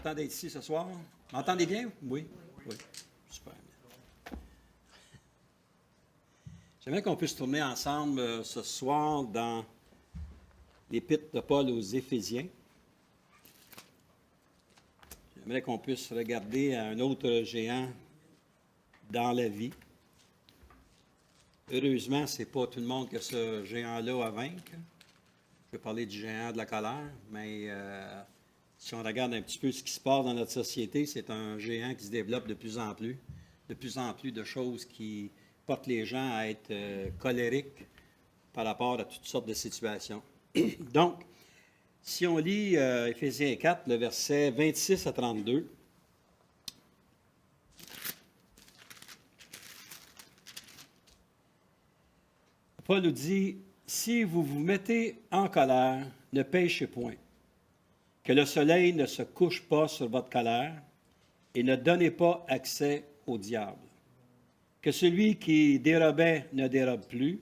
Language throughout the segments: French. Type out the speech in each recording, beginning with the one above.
content d'être ici ce soir. M'entendez bien? Oui? Oui. Super. J'aimerais qu'on puisse tourner ensemble ce soir dans l'Épître de Paul aux Éphésiens. J'aimerais qu'on puisse regarder un autre géant dans la vie. Heureusement, ce n'est pas tout le monde qui a ce géant-là à vaincre. Je vais parler du géant de la colère, mais si on regarde un petit peu ce qui se passe dans notre société, c'est un géant qui se développe de plus en plus de choses qui portent les gens à être colériques par rapport à toutes sortes de situations. Donc, si on lit Éphésiens 4, le verset 26 à 32, Paul nous dit, « Si vous vous mettez en colère, ne péchez point. Que le soleil ne se couche pas sur votre colère et ne donnez pas accès au diable. Que celui qui dérobait ne dérobe plus,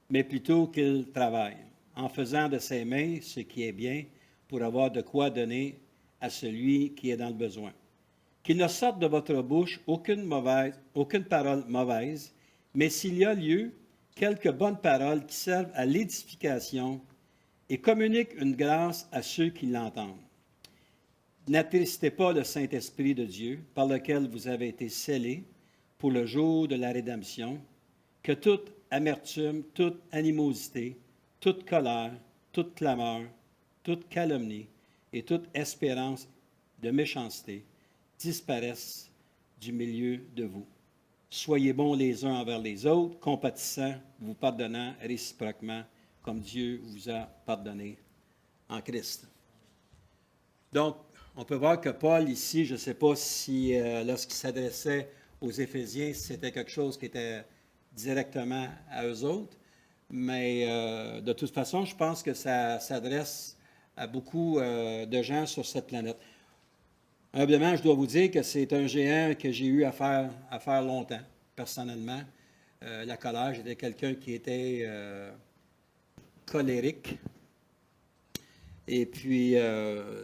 mais plutôt qu'il travaille, en faisant de ses mains ce qui est bien pour avoir de quoi donner à celui qui est dans le besoin. Qu'il ne sorte de votre bouche aucune parole mauvaise, mais s'il y a lieu, quelques bonnes paroles qui servent à l'édification et communiquent une grâce à ceux qui l'entendent. N'attristez pas le Saint-Esprit de Dieu, par lequel vous avez été scellés pour le jour de la rédemption, que toute amertume, toute animosité, toute colère, toute clameur, toute calomnie et toute espérance de méchanceté disparaissent du milieu de vous. Soyez bons les uns envers les autres, compatissants, vous pardonnant réciproquement, comme Dieu vous a pardonné en Christ. » Donc, on peut voir que Paul, ici, je ne sais pas si lorsqu'il s'adressait aux Éphésiens, c'était quelque chose qui était directement à eux autres, mais de toute façon, je pense que ça s'adresse à beaucoup de gens sur cette planète. Humblement, je dois vous dire que c'est un géant que j'ai eu à faire longtemps, personnellement. La colère, j'étais quelqu'un qui était colérique. Et puis,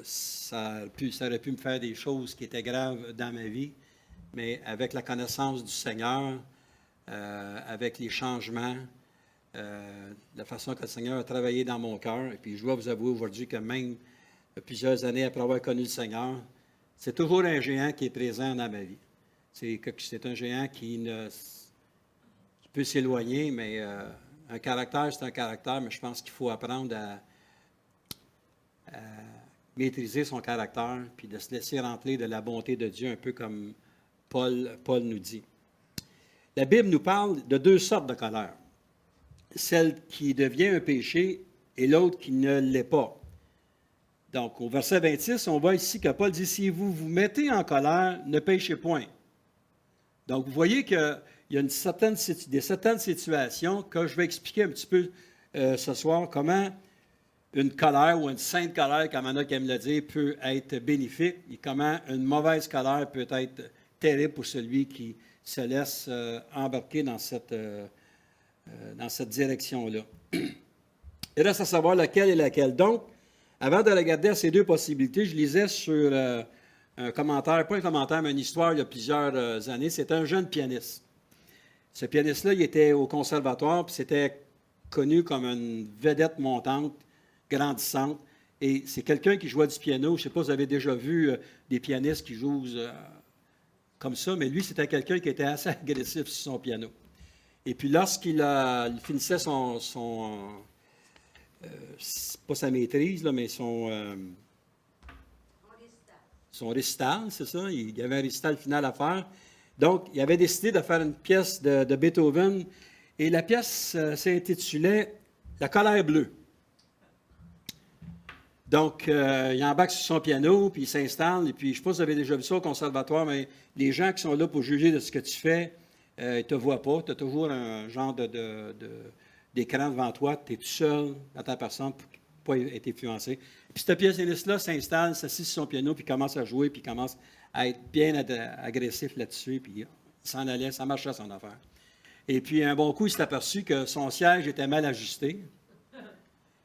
ça aurait pu me faire des choses qui étaient graves dans ma vie. Mais avec la connaissance du Seigneur, avec les changements, la façon que le Seigneur a travaillé dans mon cœur, et puis je dois vous avouer aujourd'hui que même plusieurs années après avoir connu le Seigneur, c'est toujours un géant qui est présent dans ma vie. C'est un géant qui peut s'éloigner, mais un caractère, c'est un caractère, mais je pense qu'il faut apprendre à maîtriser son caractère, puis de se laisser rentrer de la bonté de Dieu, un peu comme Paul nous dit. La Bible nous parle de deux sortes de colère. Celle qui devient un péché et l'autre qui ne l'est pas. Donc, au verset 26, on voit ici que Paul dit, « Si vous vous mettez en colère, ne péchez point. » Donc, vous voyez qu'il y a des certaines situations que je vais expliquer un petit peu ce soir, comment une colère ou une sainte colère, comme il y en a qui aiment le dire, peut être bénéfique et comment une mauvaise colère peut être terrible pour celui qui se laisse embarquer dans cette direction-là. Il reste à savoir laquelle est laquelle. Donc, avant de regarder à ces deux possibilités, je lisais sur un commentaire, pas un commentaire, mais une histoire il y a plusieurs années. C'était un jeune pianiste. Ce pianiste-là, il était au conservatoire, puis c'était connu comme une vedette montante, grandissante. Et c'est quelqu'un qui jouait du piano. Je ne sais pas si vous avez déjà vu des pianistes qui jouent comme ça, mais lui, c'était quelqu'un qui était assez agressif sur son piano. Et puis, lorsqu'il finissait pas sa maîtrise, là, mais son récital, c'est ça. Il y avait un récital final à faire. Donc, il avait décidé de faire une pièce de Beethoven. Et la pièce s'intitulait « La colère bleue ». Donc, il embarque sur son piano, puis il s'installe. Et puis, je ne sais pas si vous avez déjà vu ça au conservatoire, mais les gens qui sont là pour juger de ce que tu fais, ils ne te voient pas. Tu as toujours un genre d'écran devant toi. Tu es tout seul dans ta personne pour ne pas être influencé. Puis, ce pianiste-là s'installe, s'assied sur son piano, puis commence à jouer, puis commence à être bien agressif là-dessus. Puis, il s'en allait, ça marchait son affaire. Et puis, un bon coup, il s'est aperçu que son siège était mal ajusté.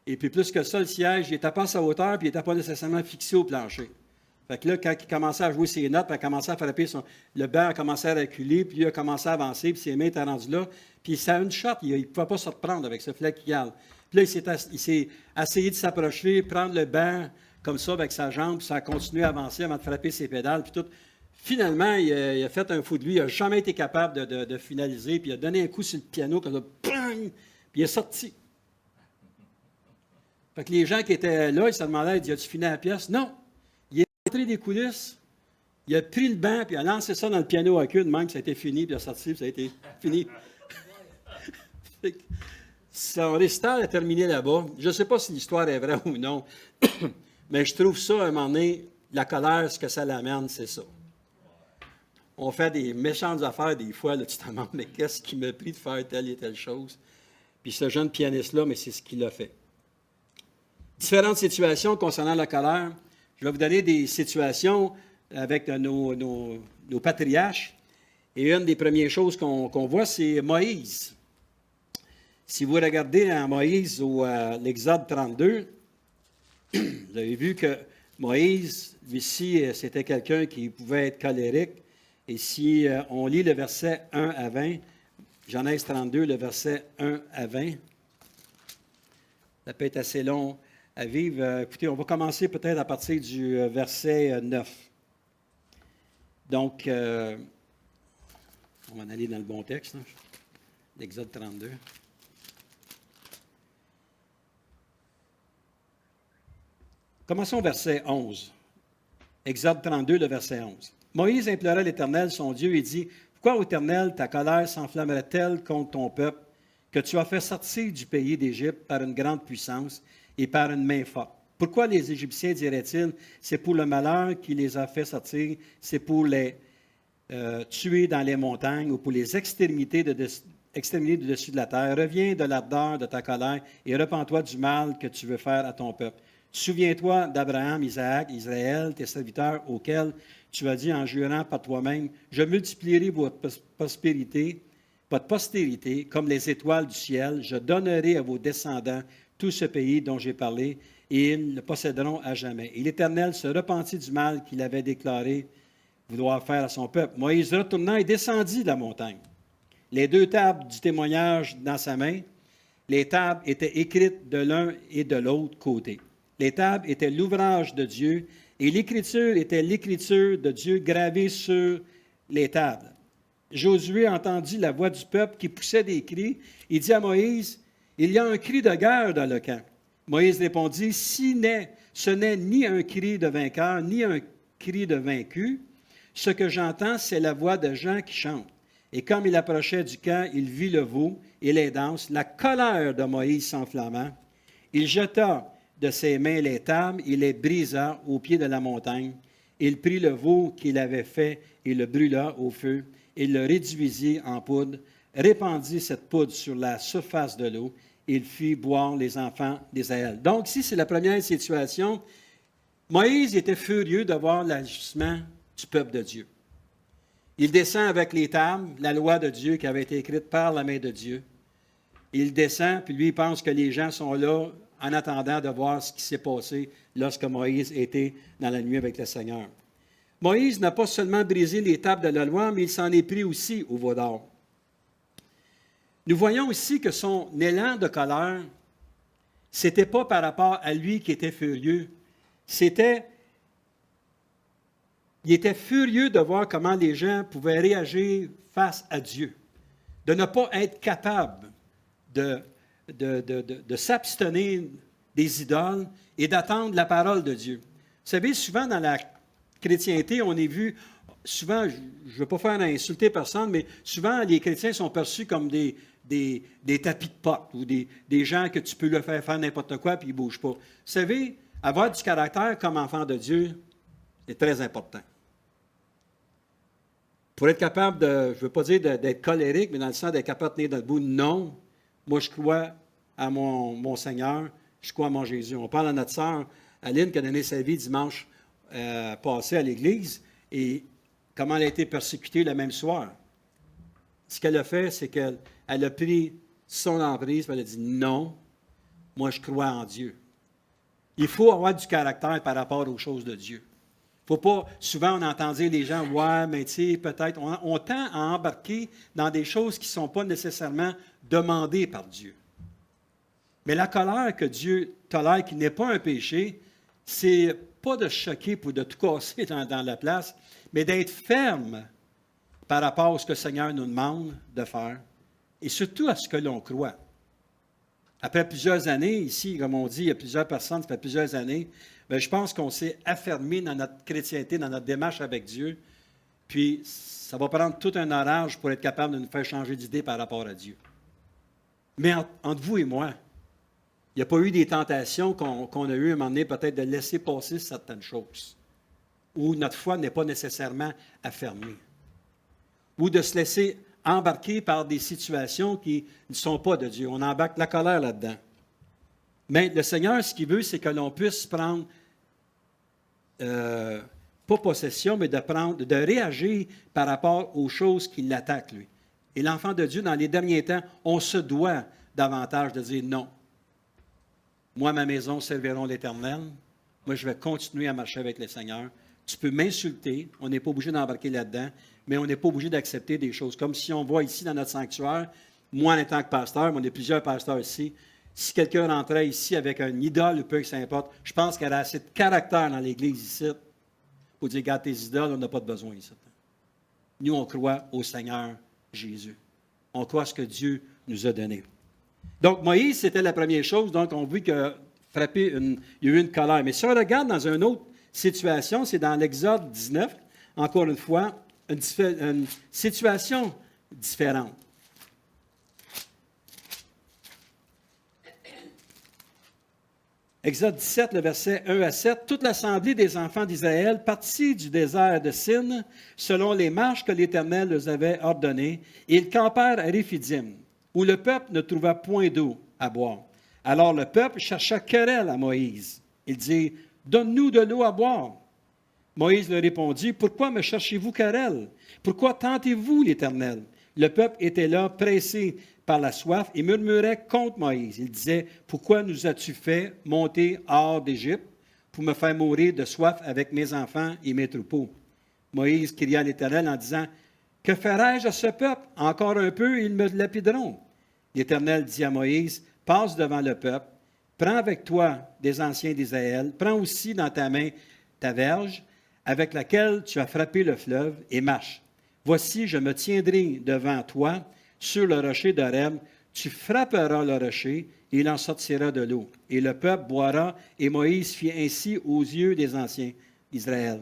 Et puis, plus que ça, le siège, il n'était pas à sa hauteur, puis il n'était pas nécessairement fixé au plancher. Fait que là, quand il commençait à jouer ses notes, puis il a commencé à frapper le banc a commencé à reculer, puis lui a commencé à avancer, puis ses mains étaient rendues là. Puis c'est à une shot, il ne pouvait pas se reprendre avec ce filet qui gale. Puis là, il s'est essayé de s'approcher, prendre le banc comme ça avec sa jambe, puis ça a continué à avancer avant de frapper ses pédales, puis tout. Finalement, il a fait un fou de lui, il n'a jamais été capable de finaliser, puis il a donné un coup sur le piano, comme ça, puis il est sorti. Fait que les gens qui étaient là, ils se demandaient, il dit, as-tu fini la pièce? Non. Il est rentré des coulisses, il a pris le banc, puis il a lancé ça dans le piano à queue, de même que ça a été fini, puis il a sorti, puis ça a été fini. Son récital a terminé là-bas. Je ne sais pas si l'histoire est vraie ou non, mais je trouve ça, à un moment donné, la colère, ce que ça l'amène, c'est ça. On fait des méchantes affaires des fois, là, tu te demandes, mais qu'est-ce qui m'a pris de faire telle et telle chose? Puis ce jeune pianiste-là, mais c'est ce qu'il a fait. Différentes situations concernant la colère. Je vais vous donner des situations avec nos patriarches. Et une des premières choses qu'on voit, c'est Moïse. Si vous regardez en Moïse ou l'Exode 32, vous avez vu que Moïse, ici, c'était quelqu'un qui pouvait être colérique. Et si on lit le verset 1 à 20, Genèse 32, le verset 1 à 20, ça peut être assez long à vivre. Écoutez, on va commencer peut-être à partir du verset 9. Donc, on va en aller dans le bon texte, hein? L'Exode 32. Commençons au verset 11. Exode 32, le verset 11. Moïse implora l'Éternel, son Dieu, et dit, « Pourquoi, ô Éternel, ta colère s'enflammerait-elle contre ton peuple, que tu as fait sortir du pays d'Égypte par une grande puissance et par une main forte? Pourquoi les Égyptiens diraient-ils, c'est pour le malheur qui les a fait sortir, c'est pour les tuer dans les montagnes ou pour les exterminer du dessus de la terre? Reviens de l'ardeur de ta colère et repens-toi du mal que tu veux faire à ton peuple. Souviens-toi d'Abraham, Isaac, Israël, tes serviteurs, auxquels tu as dit en jurant par toi-même, je multiplierai votre postérité, comme les étoiles du ciel. Je donnerai à vos descendants tout ce pays dont j'ai parlé, et ils le posséderont à jamais. Et l'Éternel se repentit du mal qu'il avait déclaré vouloir faire à son peuple. Moïse retourna et descendit de la montagne. Les 2 tables du témoignage dans sa main, les tables étaient écrites de l'un et de l'autre côté. Les tables étaient l'ouvrage de Dieu et l'écriture était l'écriture de Dieu gravée sur les tables. Josué entendit la voix du peuple qui poussait des cris. Il dit à Moïse, « Il y a un cri de guerre dans le camp. » Moïse répondit, « Ce n'est ni un cri de vainqueur, ni un cri de vaincu. Ce que j'entends, c'est la voix de gens qui chantent. » Et comme il approchait du camp, il vit le veau et les danses. La colère de Moïse s'enflamma. Il jeta de ses mains les tables, il les brisa au pied de la montagne. Il prit le veau qu'il avait fait et le brûla au feu. Il le réduisit en poudre, répandit cette poudre sur la surface de l'eau. Il fit boire les enfants d'Israël. Donc, ici, c'est la première situation. Moïse était furieux de voir l'agissement du peuple de Dieu. Il descend avec les tables, la loi de Dieu qui avait été écrite par la main de Dieu. Il descend, puis lui, il pense que les gens sont là en attendant de voir ce qui s'est passé lorsque Moïse était dans la nuit avec le Seigneur. Moïse n'a pas seulement brisé les tables de la loi, mais il s'en est pris aussi au veau d'or. Nous voyons aussi que son élan de colère, ce n'était pas par rapport à lui qui était furieux. Il était furieux de voir comment les gens pouvaient réagir face à Dieu, de ne pas être capable de s'abstenir des idoles et d'attendre la parole de Dieu. Vous savez, souvent dans la chrétienté, on est vu, souvent, je ne veux pas faire insulter personne, mais souvent les chrétiens sont perçus comme des tapis de pote ou des gens que tu peux leur faire n'importe quoi puis ils ne bougent pas. Vous savez, avoir du caractère comme enfant de Dieu, c'est très important. Pour être capable je ne veux pas dire d'être colérique, mais dans le sens d'être capable de tenir debout, non. Moi, je crois à mon Seigneur, je crois à mon Jésus. On parle à notre sœur Aline qui a donné sa vie dimanche passé à l'Église et comment elle a été persécutée le même soir. Ce qu'elle a fait, c'est qu'elle a pris son emprise et elle a dit non, moi je crois en Dieu. Il faut avoir du caractère par rapport aux choses de Dieu. Faut pas, souvent on entend dire les gens, ouais, mais tu sais, peut-être, on tend à embarquer dans des choses qui ne sont pas nécessairement demandées par Dieu. Mais la colère que Dieu tolère, qui n'est pas un péché, c'est pas de choquer pour de tout casser dans la place, mais d'être ferme par rapport à ce que le Seigneur nous demande de faire, et surtout à ce que l'on croit. Après plusieurs années, ici, comme on dit, il y a plusieurs personnes, ça fait plusieurs années, bien, je pense qu'on s'est affermé dans notre chrétienté, dans notre démarche avec Dieu, puis ça va prendre tout un orage pour être capable de nous faire changer d'idée par rapport à Dieu. Mais entre vous et moi, il n'y a pas eu des tentations qu'on a eues à un moment donné, peut-être de laisser passer certaines choses, où notre foi n'est pas nécessairement affermée, ou de se laisser embarquer par des situations qui ne sont pas de Dieu. On embarque la colère là-dedans. Mais le Seigneur, ce qu'il veut, c'est que l'on puisse prendre, pas possession, mais de réagir par rapport aux choses qui l'attaquent, lui. Et l'enfant de Dieu, dans les derniers temps, on se doit davantage de dire non. Moi, ma maison serviront l'Éternel. Moi, je vais continuer à marcher avec le Seigneur. Tu peux m'insulter, on n'est pas obligé d'embarquer là-dedans, mais on n'est pas obligé d'accepter des choses. Comme si on voit ici dans notre sanctuaire, moi en tant que pasteur, on est plusieurs pasteurs ici, si quelqu'un rentrait ici avec un idole ou peu que ça importe, je pense qu'il y aurait assez de caractère dans l'Église ici pour dire, regarde tes idoles, on n'a pas de besoin ici. Nous, on croit au Seigneur Jésus. On croit à ce que Dieu nous a donné. Donc, Moïse, c'était la première chose. Donc, on vit que frapper il y a eu une colère. Mais si on regarde dans une autre situation, c'est dans l'Exode 19, encore une fois, une situation différente. Exode 17, le verset 1 à 7. Toute l'assemblée des enfants d'Israël partit du désert de Sin, selon les marches que l'Éternel leur avait ordonnées, et ils campèrent à Réphidim, où le peuple ne trouva point d'eau à boire. Alors le peuple chercha querelle à Moïse. Il dit, « Donne-nous de l'eau à boire. » Moïse leur répondit, « Pourquoi me cherchez-vous querelle? Pourquoi tentez-vous l'Éternel? » Le peuple était là, pressé par la soif, et murmurait contre Moïse. Il disait, « Pourquoi nous as-tu fait monter hors d'Égypte pour me faire mourir de soif avec mes enfants et mes troupeaux? » Moïse cria à l'Éternel en disant, « Que ferai-je à ce peuple? Encore un peu, et ils me lapideront. » L'Éternel dit à Moïse, « Passe devant le peuple, prends avec toi des anciens d'Israël, prends aussi dans ta main ta verge, avec laquelle tu as frappé le fleuve, et marche. Voici, je me tiendrai devant toi sur le rocher d'Horeb, tu frapperas le rocher, et il en sortira de l'eau. Et le peuple boira, et Moïse fit ainsi aux yeux des anciens d'Israël.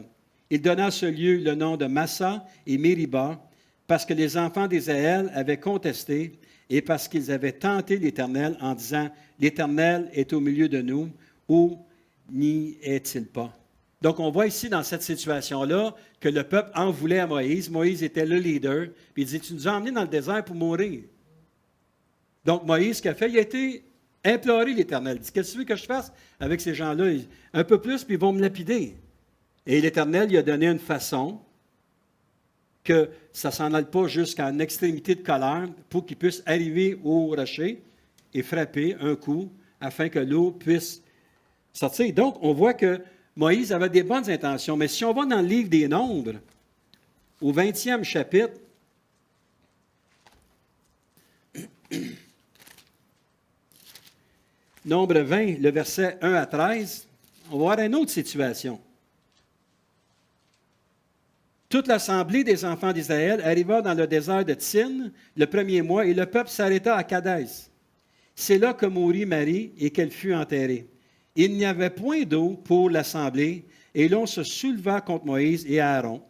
Il donna à ce lieu le nom de Massa et Mériba, parce que les enfants d'Israël avaient contesté, et parce qu'ils avaient tenté l'Éternel en disant, « L'Éternel est au milieu de nous, où n'y est-il pas? » Donc, on voit ici, dans cette situation-là, que le peuple en voulait à Moïse. Moïse était le leader. Puis il dit, « Tu nous as emmenés dans le désert pour mourir. » Donc, Moïse, ce qu'il a fait, il a été implorer l'Éternel. Il dit, « Qu'est-ce que tu veux que je fasse avec ces gens-là? Un peu plus, puis ils vont me lapider. » Et l'Éternel lui a donné une façon que ça ne s'en aille pas jusqu'à une extrémité de colère pour qu'il puisse arriver au rocher et frapper un coup afin que l'eau puisse sortir. Donc, on voit que Moïse avait des bonnes intentions. Mais si on va dans le livre des Nombres, au 20e chapitre, Nombre 20, le verset 1 à 13, on va voir une autre situation. Toute l'assemblée des enfants d'Israël arriva dans le désert de Tsin le premier mois, et le peuple s'arrêta à Kadès. C'est là que mourut Marie et qu'elle fut enterrée. Il n'y avait point d'eau pour l'assemblée, et l'on se souleva contre Moïse et Aaron.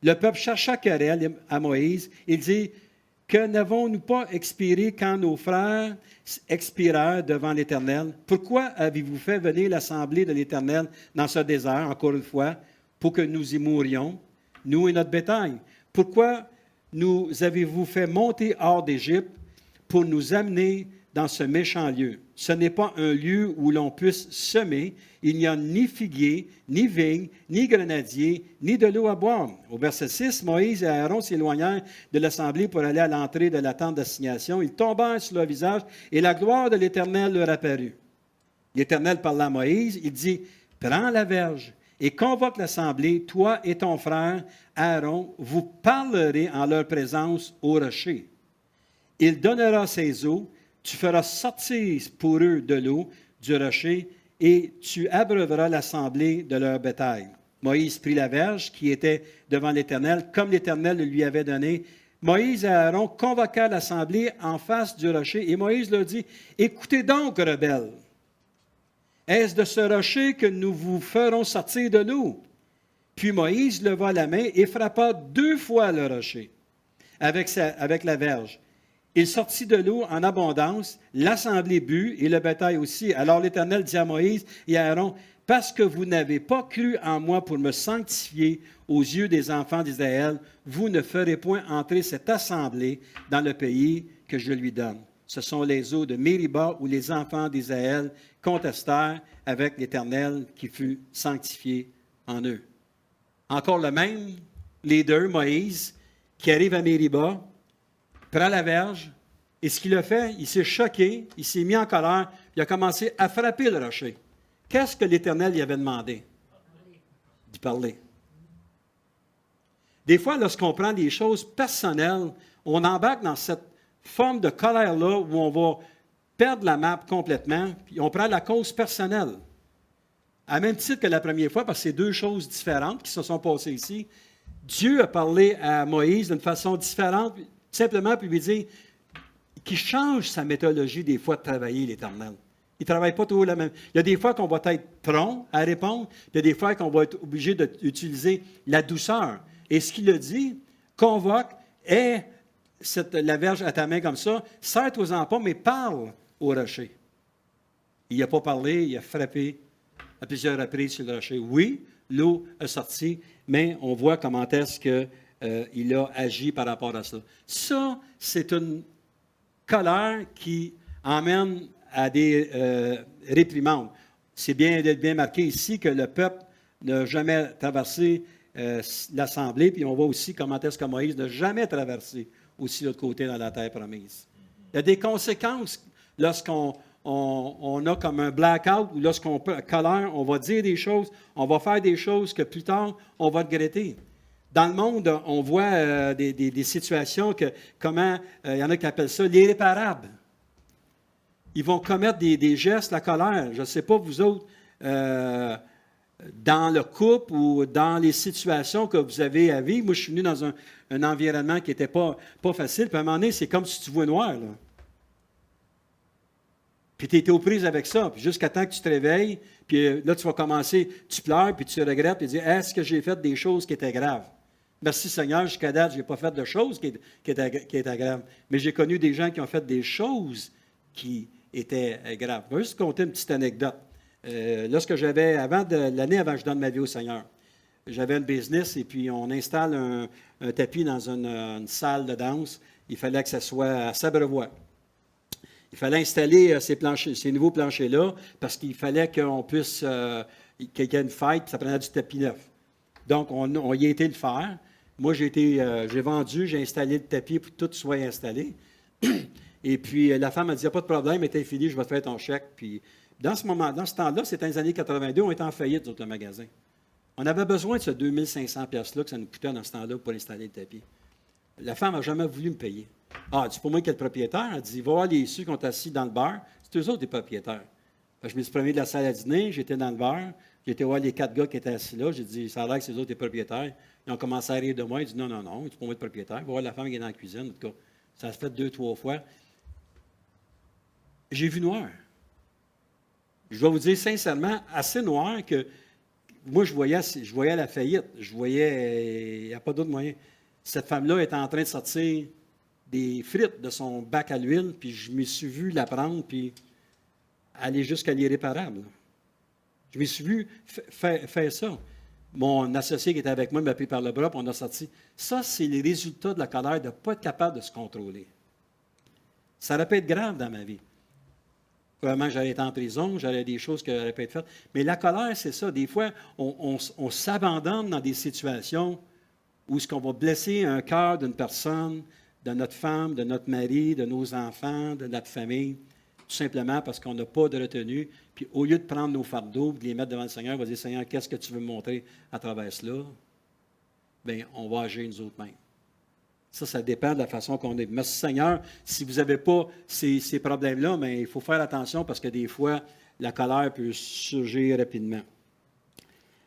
Le peuple chercha querelle à Moïse. Il dit, « Que n'avons-nous pas expiré quand nos frères expirèrent devant l'Éternel? Pourquoi avez-vous fait venir l'assemblée de l'Éternel dans ce désert, encore une fois, pour que nous y mourions, nous et notre bétail? Pourquoi nous avez-vous fait monter hors d'Égypte pour nous amener dans ce méchant lieu? Ce n'est pas un lieu où l'on puisse semer. Il n'y a ni figuier, ni vigne, ni grenadier, ni de l'eau à boire. » Au verset 6, Moïse et Aaron s'éloignèrent de l'assemblée pour aller à l'entrée de la tente d'assignation. Ils tombèrent sur leur visage et la gloire de l'Éternel leur apparut. L'Éternel parla à Moïse. Il dit, « Prends la verge et convoque l'assemblée, toi et ton frère Aaron, vous parlerez en leur présence au rocher. Il donnera ses eaux, tu feras sortir pour eux de l'eau du rocher, et tu abreuveras l'assemblée de leur bétail. Moïse prit la verge qui était devant l'Éternel, comme l'Éternel le lui avait donné. Moïse et Aaron convoquèrent l'assemblée en face du rocher, et Moïse leur dit, « Écoutez donc, rebelles, est-ce de ce rocher que nous vous ferons sortir de l'eau? » Puis Moïse leva la main et frappa 2 fois le rocher avec la verge. Il sortit de l'eau en abondance, l'assemblée but et le bétail aussi. Alors l'Éternel dit à Moïse et à Aaron, « Parce que vous n'avez pas cru en moi pour me sanctifier aux yeux des enfants d'Israël, vous ne ferez point entrer cette assemblée dans le pays que je lui donne. » Ce sont les eaux de Mériba où les enfants d'Israël contestèrent avec l'Éternel qui fut sanctifié en eux. Encore le même leader, Moïse, qui arrive à Mériba, prend la verge, et ce qu'il a fait, il s'est choqué, il s'est mis en colère, il a commencé à frapper le rocher. Qu'est-ce que l'Éternel lui avait demandé? D'y parler. Des fois, lorsqu'on prend des choses personnelles, on embarque dans cette forme de colère-là où on va perdre la map complètement, puis on prend la cause personnelle. À même titre que la première fois, parce que c'est 2 choses différentes qui se sont passées ici, Dieu a parlé à Moïse d'une façon différente, simplement pour lui dire qu'il change sa méthodologie des fois de travailler l'Éternel. Il ne travaille pas toujours la même. Il y a des fois qu'on va être prompt à répondre, puis il y a des fois qu'on va être obligé d'utiliser la douceur. Et ce qu'il a dit, convoque, aie la verge à ta main comme ça, serre-toi-en pas, mais parle au rocher. Il n'a pas parlé, il a frappé à plusieurs reprises sur le rocher. Oui, l'eau a sorti, mais on voit comment est-ce qu'il a agi par rapport à ça. Ça, c'est une colère qui emmène à des réprimandes. C'est bien marqué ici que le peuple n'a jamais traversé l'assemblée, puis on voit aussi comment est-ce que Moïse n'a jamais traversé aussi l'autre côté dans la terre promise. Il y a des conséquences lorsqu'on a comme un blackout ou lorsqu'on peut colère, on va dire des choses, on va faire des choses que plus tard, on va regretter. Dans le monde, on voit des situations que, comment, il y en a qui appellent ça l'irréparable. Ils vont commettre des gestes, la colère. Je ne sais pas, vous autres, dans le couple ou dans les situations que vous avez à vivre. Moi, je suis venu dans un environnement qui n'était pas facile. Puis à un moment donné, c'est comme si tu vois noir, là. Puis tu étais aux prises avec ça. Puis jusqu'à temps que tu te réveilles, puis là, tu vas commencer, tu pleures, puis tu regrettes, puis tu dis, est-ce que j'ai fait des choses qui étaient graves? Merci Seigneur, jusqu'à date, je n'ai pas fait de choses qui étaient graves. Mais j'ai connu des gens qui ont fait des choses qui étaient graves. Je vais juste compter une petite anecdote. Lorsque l'année avant que je donne ma vie au Seigneur, j'avais une business et puis on installe un tapis dans une salle de danse. Il fallait que ça soit à Sabrevois. Il fallait installer ces nouveaux planchers-là parce qu'il fallait qu'on puisse, qu'il y ait une fête, ça prenait du tapis neuf. Donc, on y a été le faire. Moi, j'ai vendu, j'ai installé le tapis pour que tout soit installé. Et puis, la femme a dit, il n'y a pas de problème, était fini, je vais te faire ton chèque. Puis, dans ce temps-là, c'était dans les années 82, on était en faillite, d'autres magasins. On avait besoin de ce 2500 $-là que ça nous coûtait dans ce temps-là pour installer le tapis. La femme n'a jamais voulu me payer. Ah, c'est pour moi qui est le propriétaire. Elle dit, va voir les issus qui ont assis dans le bar. C'est eux autres les propriétaires. Je me suis promené de la salle à dîner, j'étais dans le bar. J'ai été voir les 4 gars qui étaient assis là. J'ai dit, ça a l'air que c'est eux autres les propriétaires. Ils ont commencé à rire de moi. Ils disent, non, c'est pour moi le propriétaire. Va voir la femme qui est dans la cuisine. En tout cas, ça se fait 2-3 fois. J'ai vu noir. Je dois vous dire sincèrement, assez noir que moi, je voyais la faillite. Je voyais, il n'y a pas d'autre moyen. Cette femme-là était en train de sortir des frites de son bac à l'huile, puis je me suis vu la prendre, puis aller jusqu'à l'irréparable. Je me suis vu faire ça. Mon associé qui était avec moi m'a pris par le bras, puis on a sorti. Ça, c'est les résultats de la colère de ne pas être capable de se contrôler. Ça aurait pu être grave dans ma vie. Probablement, j'aurais été en prison, j'aurais des choses qui auraient pu être faites. Mais la colère, c'est ça. Des fois, on s'abandonne dans des situations où est-ce qu'on va blesser un cœur d'une personne, de notre femme, de notre mari, de nos enfants, de notre famille. tout simplement parce qu'on n'a pas de retenue. Puis au lieu de prendre nos fardeaux et de les mettre devant le Seigneur, on va dire, Seigneur, qu'est-ce que tu veux me montrer à travers cela? Bien, on va agir nous autres mêmes. Ça dépend de la façon qu'on est. Merci Seigneur, si vous n'avez pas ces problèmes-là, mais il faut faire attention parce que des fois, la colère peut surgir rapidement.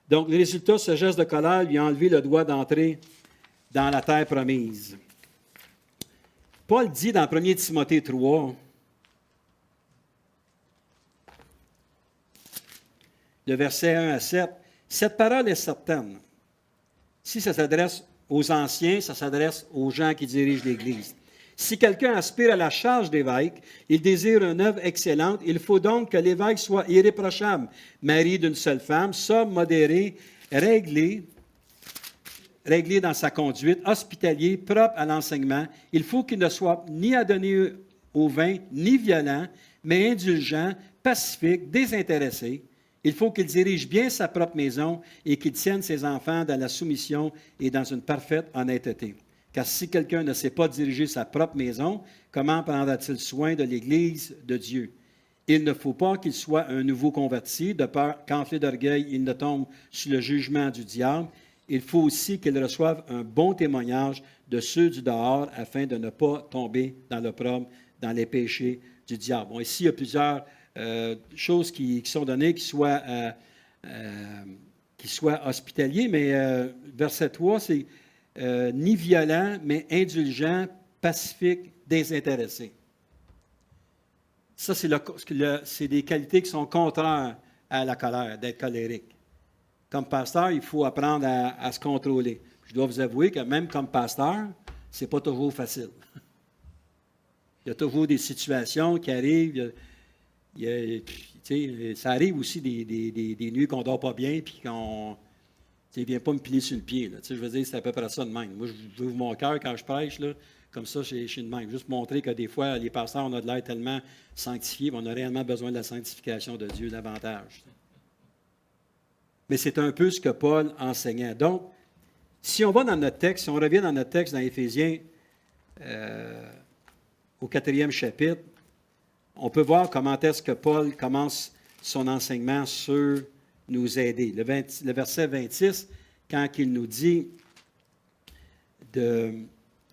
Donc, le résultat, ce geste de colère lui a enlevé le droit d'entrer dans la terre promise. Paul dit dans 1 Timothée 3, le verset 1 à 7, « Cette parole est certaine. » Si ça s'adresse aux anciens, ça s'adresse aux gens qui dirigent l'Église. Si quelqu'un aspire à la charge d'évêque, il désire une œuvre excellente, il faut donc que l'évêque soit irréprochable, mari d'une seule femme, sobre, modéré, réglé dans sa conduite, hospitalier, propre à l'enseignement. Il faut qu'il ne soit ni adonné au vin, ni violent, mais indulgent, pacifique, désintéressé. Il faut qu'il dirige bien sa propre maison et qu'il tienne ses enfants dans la soumission et dans une parfaite honnêteté. Car si quelqu'un ne sait pas diriger sa propre maison, comment prendra-t-il soin de l'Église de Dieu? Il ne faut pas qu'il soit un nouveau converti, de peur qu'enflé d'orgueil, il ne tombe sous le jugement du diable. Il faut aussi qu'il reçoive un bon témoignage de ceux du dehors afin de ne pas tomber dans l'opprobre, dans les péchés du diable. Bon, ici, il y a plusieurs choses qui sont données, qui soient hospitaliers, mais verset 3, c'est ni violent, mais indulgent, pacifique, désintéressé. Ça, c'est des qualités qui sont contraires à la colère, d'être colérique. Comme pasteur, il faut apprendre à se contrôler. Je dois vous avouer que même comme pasteur, ce n'est pas toujours facile. Il y a toujours des situations qui arrivent. Ça arrive aussi des nuits qu'on ne dort pas bien puis qu'on ne vient pas me piler sur le pied. Là. Je veux dire, c'est à peu près ça de même. Moi, je ouvre mon cœur quand je prêche, là, comme ça, je suis de même. Juste montrer que des fois, les pasteurs, on a de l'air tellement sanctifiés, on a réellement besoin de la sanctification de Dieu davantage. Mais c'est un peu ce que Paul enseignait. Donc, si on va dans notre texte, si on revient dans notre texte dans Éphésiens, au 4e chapitre, on peut voir comment est-ce que Paul commence son enseignement sur nous aider. Le verset 26, quand il nous dit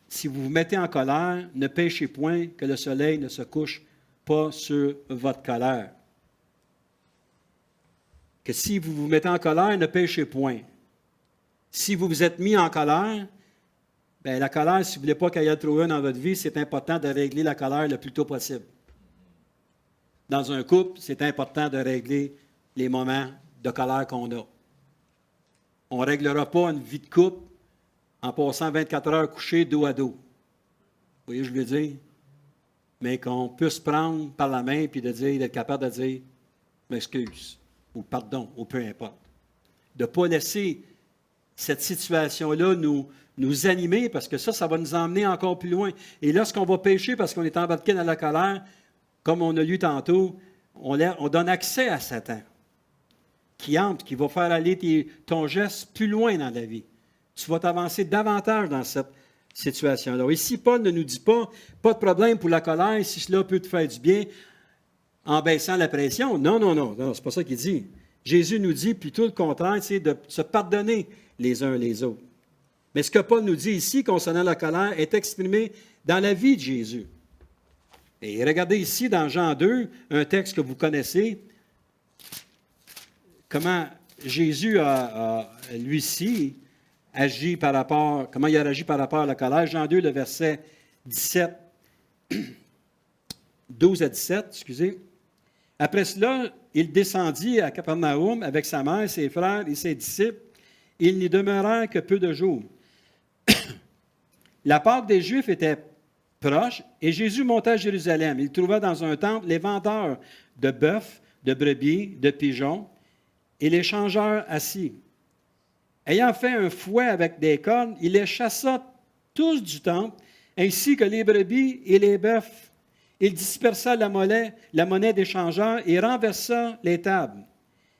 si vous vous mettez en colère, ne péchez point, que le soleil ne se couche pas sur votre colère. Que si vous vous mettez en colère, ne péchez point. Si vous vous êtes mis en colère, bien, la colère, si vous ne voulez pas qu'il y ait trop dans votre vie, c'est important de régler la colère le plus tôt possible. Dans un couple, c'est important de régler les moments de colère qu'on a. On ne réglera pas une vie de couple en passant 24 heures couchés dos à dos. Vous voyez, je veux dire? Mais qu'on puisse prendre par la main et d'être capable de dire « m'excuse » ou « pardon » ou peu importe. De ne pas laisser cette situation-là nous animer parce que ça va nous emmener encore plus loin. Et lorsqu'on va pécher parce qu'on est embarqué dans la colère, comme on a lu tantôt, on donne accès à Satan qui entre, qui va faire aller ton geste plus loin dans la vie. Tu vas t'avancer davantage dans cette situation-là. Ici, Paul ne nous dit pas de problème pour la colère si cela peut te faire du bien en baissant la pression. Non, c'est pas ça qu'il dit. Jésus nous dit plutôt le contraire, c'est de se pardonner les uns les autres. Mais ce que Paul nous dit ici concernant la colère est exprimé dans la vie de Jésus. Et regardez ici dans Jean 2, un texte que vous connaissez, comment Jésus lui-ci, comment il a agi par rapport à la colère. Jean 2, le verset 12 à 17, excusez. Après cela, il descendit à Capernaum avec sa mère, ses frères et ses disciples. Ils n'y demeurèrent que peu de jours. La Pâque des Juifs était proche, et Jésus monta à Jérusalem. Il trouva dans un temple les vendeurs de bœufs, de brebis, de pigeons, et les changeurs assis. Ayant fait un fouet avec des cordes, il les chassa tous du temple, ainsi que les brebis et les bœufs. Il dispersa la monnaie des changeurs et renversa les tables.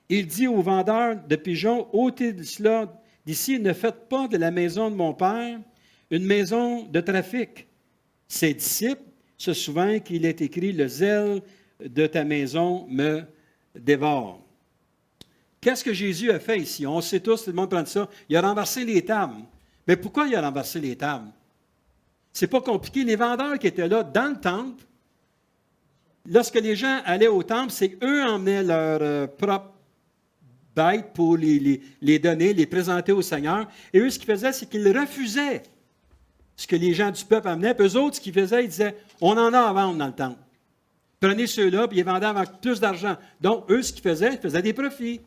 Il dit aux vendeurs de pigeons, ôtez cela d'ici, ne faites pas de la maison de mon Père une maison de trafic. Ses disciples se souvinrent qu'il est écrit, le zèle de ta maison me dévore. Qu'est-ce que Jésus a fait ici? On sait tous, tout le monde prend ça. Il a renversé les tables. Mais pourquoi il a renversé les tables? C'est pas compliqué. Les vendeurs qui étaient là dans le temple, lorsque les gens allaient au temple, c'est qu'eux emmenaient leurs propres bêtes pour les donner, les présenter au Seigneur. Et eux, ce qu'ils faisaient, c'est qu'ils refusaient ce que les gens du peuple amenaient. Puis eux autres, ce qu'ils faisaient, ils disaient, on en a à vendre dans le temple. Prenez ceux-là, puis ils vendaient avec plus d'argent. Donc, eux, ce qu'ils faisaient des profits.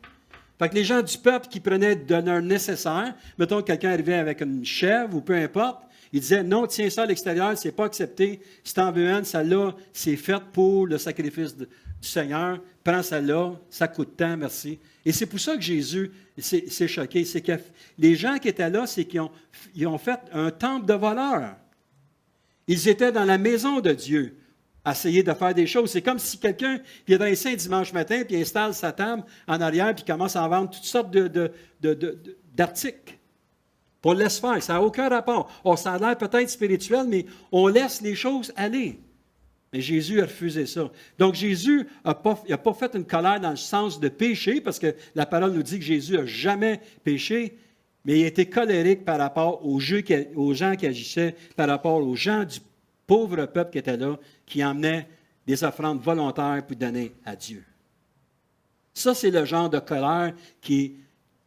Fait que les gens du peuple qui prenaient de leur nécessaire, mettons que quelqu'un arrivait avec une chèvre ou peu importe, il disait, non, tiens ça à l'extérieur, c'est pas accepté. Si tu en veux une, celle-là, c'est faite pour le sacrifice du Seigneur. Prends celle-là, ça coûte tant, merci. Et c'est pour ça que Jésus s'est choqué. C'est que les gens qui étaient là, c'est qu'ils ont fait un temple de voleurs. Ils étaient dans la maison de Dieu, à essayer de faire des choses. C'est comme si quelqu'un vient ici un dimanche matin, puis installe sa table en arrière, puis commence à en vendre toutes sortes d'articles. On le laisse faire, ça n'a aucun rapport. Ça a l'air peut-être spirituel, mais on laisse les choses aller. Mais Jésus a refusé ça. Donc Jésus n'a pas fait une colère dans le sens de péché, parce que la parole nous dit que Jésus n'a jamais péché, mais il a été colérique par rapport aux gens qui agissaient, par rapport aux gens du pauvre peuple qui était là, qui emmenaient des offrandes volontaires pour donner à Dieu. Ça, c'est le genre de colère qui est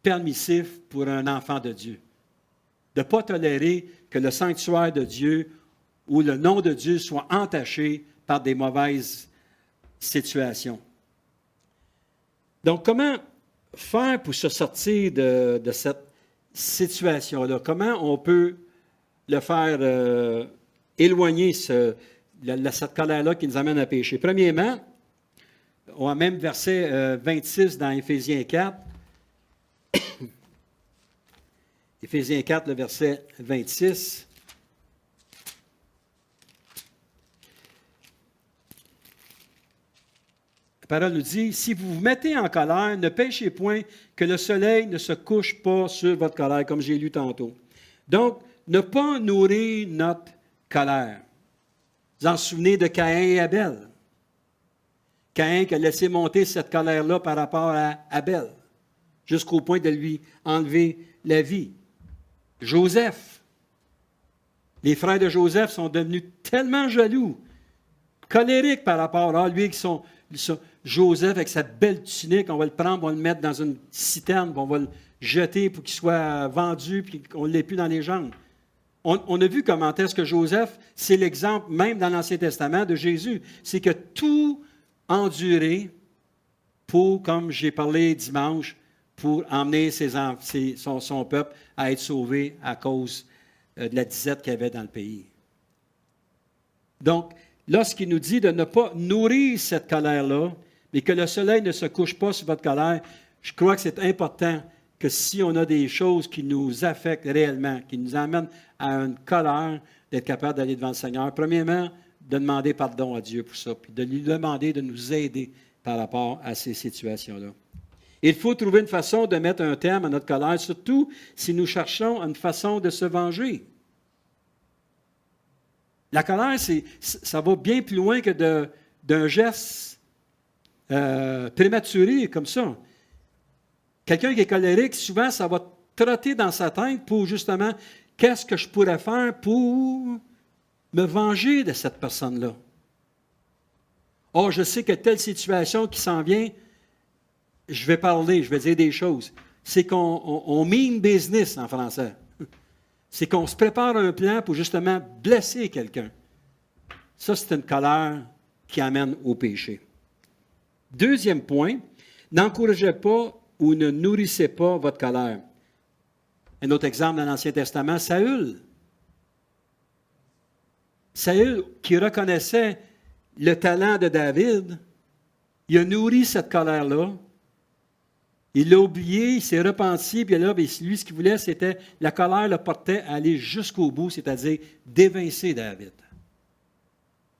permissif pour un enfant de Dieu. De ne pas tolérer que le sanctuaire de Dieu ou le nom de Dieu soit entaché par des mauvaises situations. Donc, comment faire pour se sortir de cette situation-là? Comment on peut le faire éloigner cette colère-là qui nous amène à pécher? Premièrement, on a même verset 26 dans Éphésiens 4. Éphésiens 4, le verset 26. La parole nous dit, « Si vous vous mettez en colère, ne péchez point, que le soleil ne se couche pas sur votre colère, comme j'ai lu tantôt. » Donc, ne pas nourrir notre colère. Vous en souvenez de Caïn et Abel. Caïn qui a laissé monter cette colère-là par rapport à Abel, jusqu'au point de lui enlever la vie. Joseph. Les frères de Joseph sont devenus tellement jaloux, colériques par rapport à lui, Joseph avec sa belle tunique, on va le prendre, on va le mettre dans une citerne, on va le jeter pour qu'il soit vendu, puis qu'on ne l'ait plus dans les jambes. On a vu comment est-ce que Joseph, c'est l'exemple même dans l'Ancien Testament de Jésus, c'est que tout enduré pour, comme j'ai parlé dimanche, pour emmener son peuple à être sauvé à cause de la disette qu'il y avait dans le pays. Donc, lorsqu'il nous dit de ne pas nourrir cette colère-là, mais que le soleil ne se couche pas sur votre colère, je crois que c'est important que si on a des choses qui nous affectent réellement, qui nous amènent à une colère, d'être capable d'aller devant le Seigneur. Premièrement, de demander pardon à Dieu pour ça, puis de lui demander de nous aider par rapport à ces situations-là. Il faut trouver une façon de mettre un terme à notre colère, surtout si nous cherchons une façon de se venger. La colère, ça va bien plus loin que d'un geste prématuré comme ça. Quelqu'un qui est colérique, souvent, ça va trotter dans sa tête pour justement, qu'est-ce que je pourrais faire pour me venger de cette personne-là? Oh, je sais que telle situation qui s'en vient, je vais parler, je vais dire des choses. C'est qu'on mean business en français. C'est qu'on se prépare un plan pour justement blesser quelqu'un. Ça, c'est une colère qui amène au péché. Deuxième point, n'encouragez pas ou ne nourrissez pas votre colère. Un autre exemple dans l'Ancien Testament, Saül. Saül, qui reconnaissait le talent de David, il a nourri cette colère-là. Il l'a oublié, il s'est repenti, puis là, lui, ce qu'il voulait, c'était, la colère le portait à aller jusqu'au bout, c'est-à-dire d'évincer David.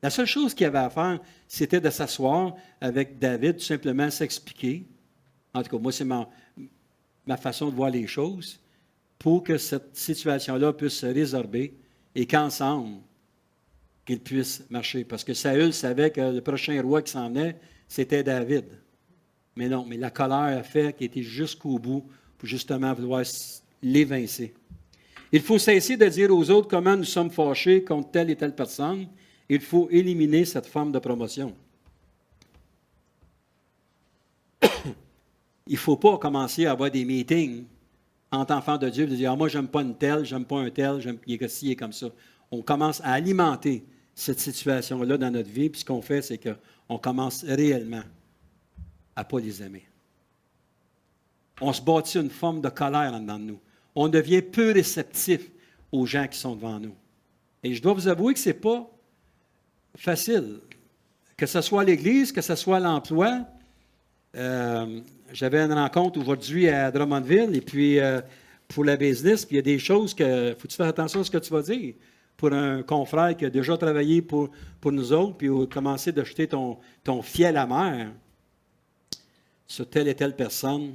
La seule chose qu'il avait à faire, c'était de s'asseoir avec David, tout simplement s'expliquer. En tout cas, moi, c'est ma façon de voir les choses, pour que cette situation-là puisse se résorber et qu'ensemble, qu'il puisse marcher. Parce que Saül savait que le prochain roi qui s'en venait, c'était David. Mais non, mais la colère a fait qu'il était jusqu'au bout pour justement vouloir l'évincer. Il faut cesser de dire aux autres comment nous sommes fâchés contre telle et telle personne. Il faut éliminer cette forme de promotion. Il ne faut pas commencer à avoir des meetings entre enfants de Dieu, de dire, ah, moi, j'aime pas une telle, j'aime pas un tel, il est ci, il est comme ça. On commence à alimenter cette situation-là dans notre vie, puis ce qu'on fait, c'est qu'on commence réellement à ne pas les aimer. On se bâtit une forme de colère en dedans de nous. On devient peu réceptif aux gens qui sont devant nous. Et je dois vous avouer que ce n'est pas facile. Que ce soit à l'Église, que ce soit à l'emploi. J'avais une rencontre aujourd'hui à Drummondville, et puis pour la business, puis il y a des choses que faut-tu faire attention à ce que tu vas dire pour un confrère qui a déjà travaillé pour nous autres, puis commencer de jeter ton fiel amer sur telle et telle personne,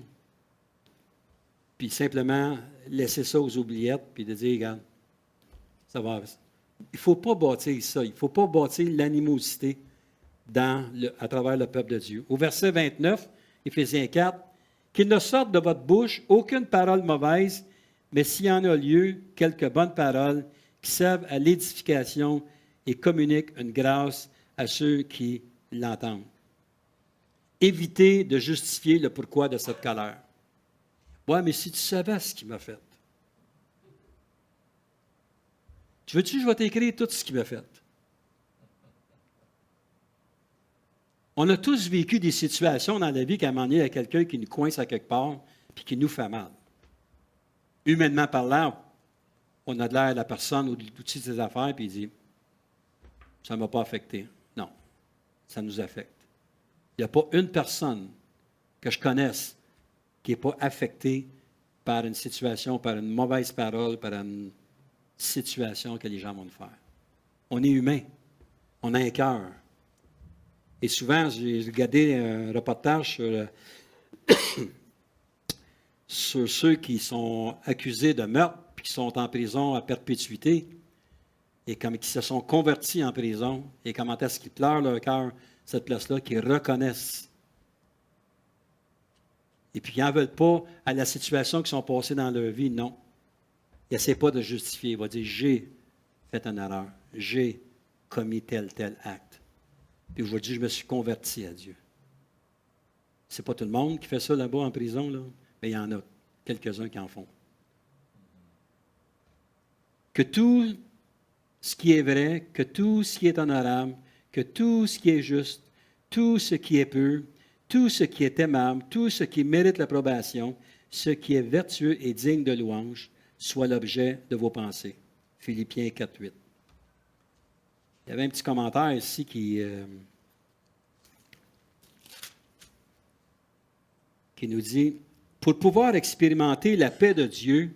puis simplement laisser ça aux oubliettes, puis de dire, regarde, ça va. Il ne faut pas bâtir ça, il ne faut pas bâtir l'animosité à travers le peuple de Dieu. Au verset 29, Éphésiens 4, « Qu'il ne sorte de votre bouche aucune parole mauvaise, mais s'il y en a lieu, quelques bonnes paroles qui servent à l'édification et communiquent une grâce à ceux qui l'entendent. » Évitez de justifier le pourquoi de cette colère. Ouais, mais si tu savais ce qu'il m'a fait. Tu veux-tu que je vais t'écrire tout ce qu'il m'a fait? On a tous vécu des situations dans la vie qu'à un moment donné, il y a quelqu'un qui nous coince à quelque part et qui nous fait mal. Humainement parlant, on a de l'air à la personne ou de l'outil de ses affaires puis il dit « ça ne m'a pas affecté ». Non, ça nous affecte. Il n'y a pas une personne que je connaisse qui n'est pas affectée par une situation, par une mauvaise parole, par une situation que les gens vont nous faire. On est humain. On a un cœur. Et souvent, j'ai regardé un reportage sur ceux qui sont accusés de meurtre, puis qui sont en prison à perpétuité, et qui se sont convertis en prison, et comment est-ce qu'ils pleurent leur cœur, cette place-là, qu'ils reconnaissent. Et puis, ils n'en veulent pas à la situation qu'ils sont passés dans leur vie, non. Ils n'essaient pas de justifier. Ils vont dire, j'ai fait une erreur, j'ai commis tel acte. Puis aujourd'hui, je me suis converti à Dieu. Ce n'est pas tout le monde qui fait ça là-bas en prison, là, mais il y en a quelques-uns qui en font. Que tout ce qui est vrai, que tout ce qui est honorable, que tout ce qui est juste, tout ce qui est pur, tout ce qui est aimable, tout ce qui mérite l'approbation, ce qui est vertueux et digne de louange, soit l'objet de vos pensées. Philippiens 4:8. Il y avait un petit commentaire ici qui nous dit « Pour pouvoir expérimenter la paix de Dieu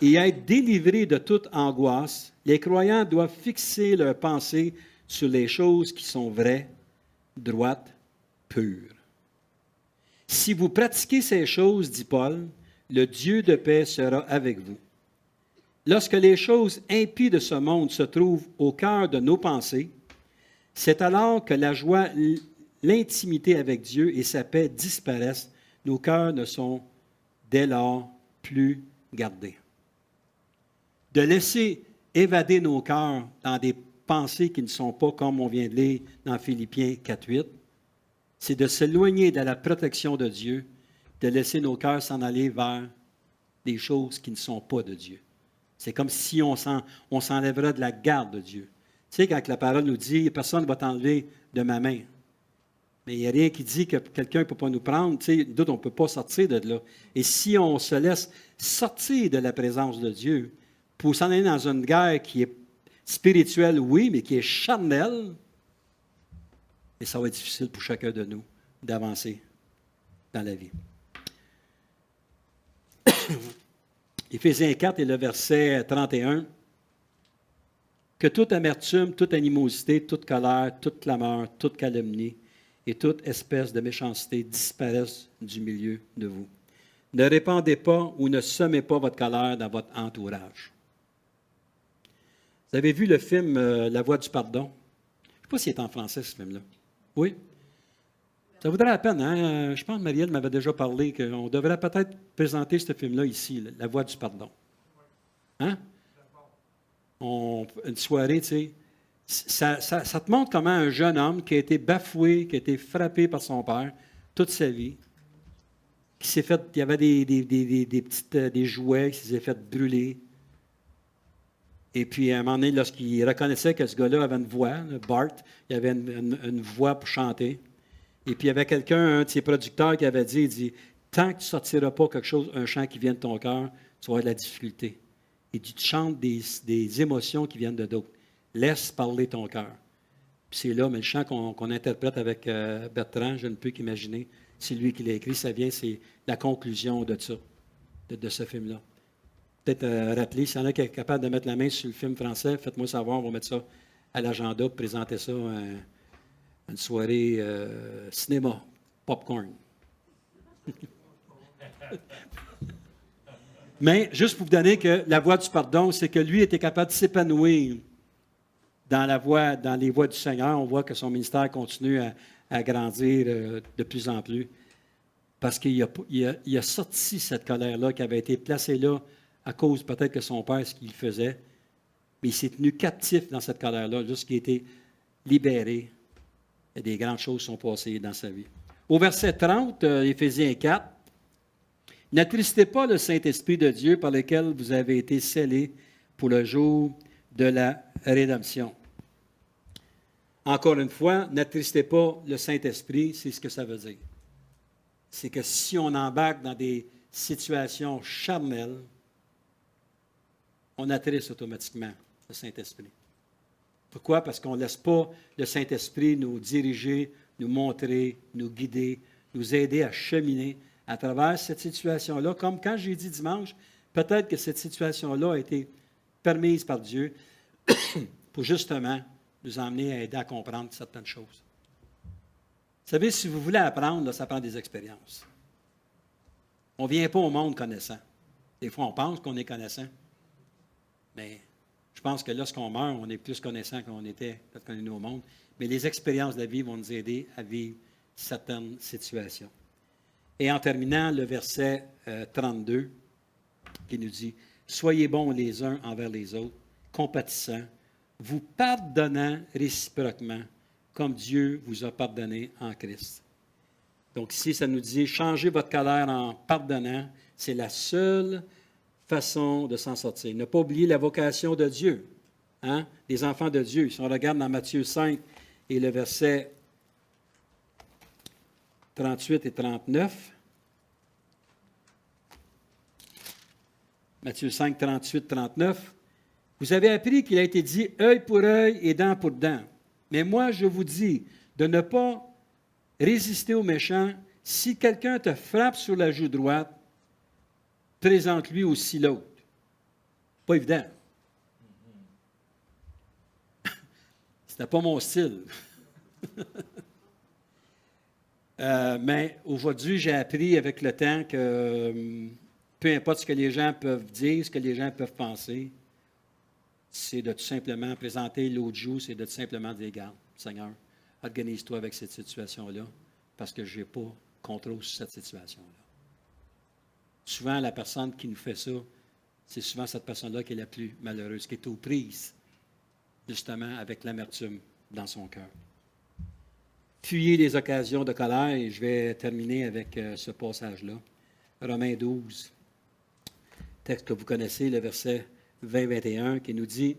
et être délivrés de toute angoisse, les croyants doivent fixer leurs pensées sur les choses qui sont vraies, droites, pures. Si vous pratiquez ces choses, dit Paul, le Dieu de paix sera avec vous. Lorsque les choses impies de ce monde se trouvent au cœur de nos pensées, c'est alors que la joie, l'intimité avec Dieu et sa paix disparaissent. Nos cœurs ne sont dès lors plus gardés. » De laisser évader nos cœurs dans des pensées qui ne sont pas comme on vient de lire dans Philippiens 4:8, c'est de s'éloigner de la protection de Dieu, de laisser nos cœurs s'en aller vers des choses qui ne sont pas de Dieu. C'est comme si on s'enlèverait de la garde de Dieu. Tu sais, quand la parole nous dit « personne ne va t'enlever de ma main », mais il n'y a rien qui dit que quelqu'un ne peut pas nous prendre. Tu sais, d'autres, on ne peut pas sortir de là. Et si on se laisse sortir de la présence de Dieu pour s'en aller dans une guerre qui est spirituelle, oui, mais qui est charnelle, et ça va être difficile pour chacun de nous d'avancer dans la vie. Éphésiens 4 et le verset 31. « Que toute amertume, toute animosité, toute colère, toute clameur, toute calomnie et toute espèce de méchanceté disparaissent du milieu de vous. Ne répandez pas ou ne semez pas votre colère dans votre entourage. » Vous avez vu le film La Voix du pardon? pas s'il est en français, ce film-là. Oui? Ça vaudrait la peine, hein? Je pense que Marielle m'avait déjà parlé qu'on devrait peut-être présenter ce film-là ici, La Voix du pardon. Hein? Une soirée, tu sais. Ça te montre comment un jeune homme qui a été bafoué, qui a été frappé par son père toute sa vie, qui s'est fait, il y avait des jouets qui s'est fait brûler. Et puis, à un moment donné, lorsqu'il reconnaissait que ce gars-là avait une voix, Bart, il avait une voix pour chanter. Et puis, il y avait quelqu'un, un de ses producteurs, qui avait dit, il dit, tant que tu ne sortiras pas quelque chose, un chant qui vient de ton cœur, tu vas avoir de la difficulté. Et tu chantes des émotions qui viennent de d'autres. Laisse parler ton cœur. Puis c'est là, mais le chant qu'on interprète avec Bertrand, je ne peux qu'imaginer, c'est lui qui l'a écrit, ça vient, c'est la conclusion de ça, de ce film-là. Peut-être rappeler, s'il y en a qui est capable de mettre la main sur le film français, faites-moi savoir, on va mettre ça à l'agenda, présenter ça à une soirée cinéma, popcorn. Mais juste pour vous donner que la voie du pardon, c'est que lui était capable de s'épanouir dans les voies du Seigneur. On voit que son ministère continue à grandir de plus en plus. Parce qu'il a sorti cette colère-là qui avait été placée là à cause peut-être que son père, ce qu'il faisait. Mais il s'est tenu captif dans cette colère-là jusqu'il a été libéré. Et des grandes choses sont passées dans sa vie. Au verset 30, Éphésiens 4, « N'attristez pas le Saint-Esprit de Dieu par lequel vous avez été scellés pour le jour de la rédemption. » Encore une fois, n'attristez pas le Saint-Esprit, c'est ce que ça veut dire. C'est que si on embarque dans des situations charnelles, on attriste automatiquement le Saint-Esprit. Pourquoi? Parce qu'on ne laisse pas le Saint-Esprit nous diriger, nous montrer, nous guider, nous aider à cheminer à travers cette situation-là. Comme quand j'ai dit dimanche, peut-être que cette situation-là a été permise par Dieu pour justement nous emmener à aider à comprendre certaines choses. Vous savez, si vous voulez apprendre, là, ça prend des expériences. On ne vient pas au monde connaissant. Des fois, on pense qu'on est connaissant. Mais je pense que lorsqu'on meurt, on est plus connaissant qu'on était quand on est venu au monde. Mais les expériences de la vie vont nous aider à vivre certaines situations. Et en terminant, le verset 32, qui nous dit « Soyez bons les uns envers les autres, compatissants, vous pardonnant réciproquement, comme Dieu vous a pardonné en Christ. » Donc ici, ça nous dit « Changez votre colère en pardonnant. » C'est la seule façon de s'en sortir. Ne pas oublier la vocation de Dieu, hein? Les enfants de Dieu. Si on regarde dans Matthieu 5 et le verset 38 et 39. Matthieu 5, 38, 39. Vous avez appris qu'il a été dit œil pour œil et dent pour dent. Mais moi, je vous dis de ne pas résister aux méchants. Si quelqu'un te frappe sur la joue droite, présente-lui aussi l'autre. Pas évident. C'était pas mon style. Mais aujourd'hui, j'ai appris avec le temps que peu importe ce que les gens peuvent dire, ce que les gens peuvent penser, c'est de tout simplement présenter l'autre joue, c'est de tout simplement dire, regarde, Seigneur, organise-toi avec cette situation-là, parce que je n'ai pas contrôle sur cette situation-là. Souvent, la personne qui nous fait ça, c'est souvent cette personne-là qui est la plus malheureuse, qui est aux prises, justement, avec l'amertume dans son cœur. Fuyez les occasions de colère, et je vais terminer avec ce passage-là. Romains 12, texte que vous connaissez, le verset 20-21, qui nous dit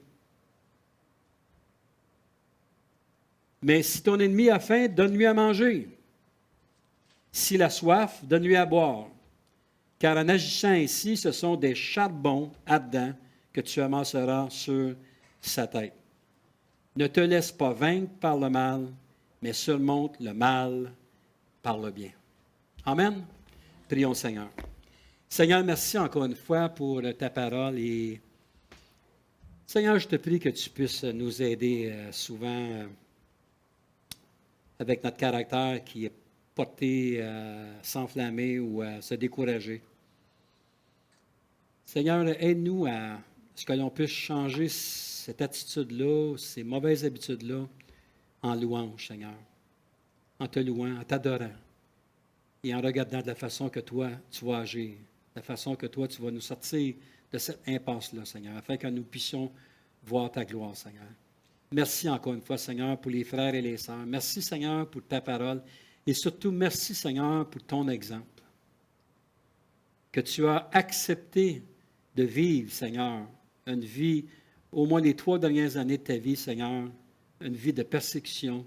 « Mais si ton ennemi a faim, donne-lui à manger. S'il a soif, donne-lui à boire. Car en agissant ainsi, ce sont des charbons ardents que tu amasseras sur sa tête. Ne te laisse pas vaincre par le mal, mais surmonte le mal par le bien. » Amen. Prions Seigneur. Seigneur, merci encore une fois pour ta parole. Et Seigneur, je te prie que tu puisses nous aider souvent avec notre caractère qui est porté à s'enflammer ou à se décourager. Seigneur, aide-nous à ce que l'on puisse changer cette attitude-là, ces mauvaises habitudes-là, en louange, Seigneur, en te louant, en t'adorant et en regardant de la façon que toi, tu vas agir, de la façon que toi, tu vas nous sortir de cette impasse-là, Seigneur, afin que nous puissions voir ta gloire, Seigneur. Merci encore une fois, Seigneur, pour les frères et les sœurs. Merci, Seigneur, pour ta parole. Et surtout, merci, Seigneur, pour ton exemple. Que tu as accepté de vivre, Seigneur, une vie, au moins les 3 dernières années de ta vie, Seigneur, une vie de persécution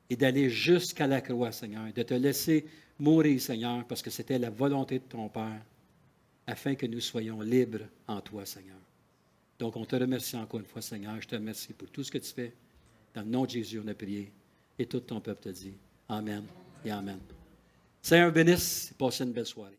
et d'aller jusqu'à la croix, Seigneur, de te laisser mourir, Seigneur, parce que c'était la volonté de ton Père, afin que nous soyons libres en toi, Seigneur. Donc, on te remercie encore une fois, Seigneur. Je te remercie pour tout ce que tu fais. Dans le nom de Jésus, on a prié. Et tout ton peuple te dit Amen et Amen. Seigneur bénisse et passe une belle soirée.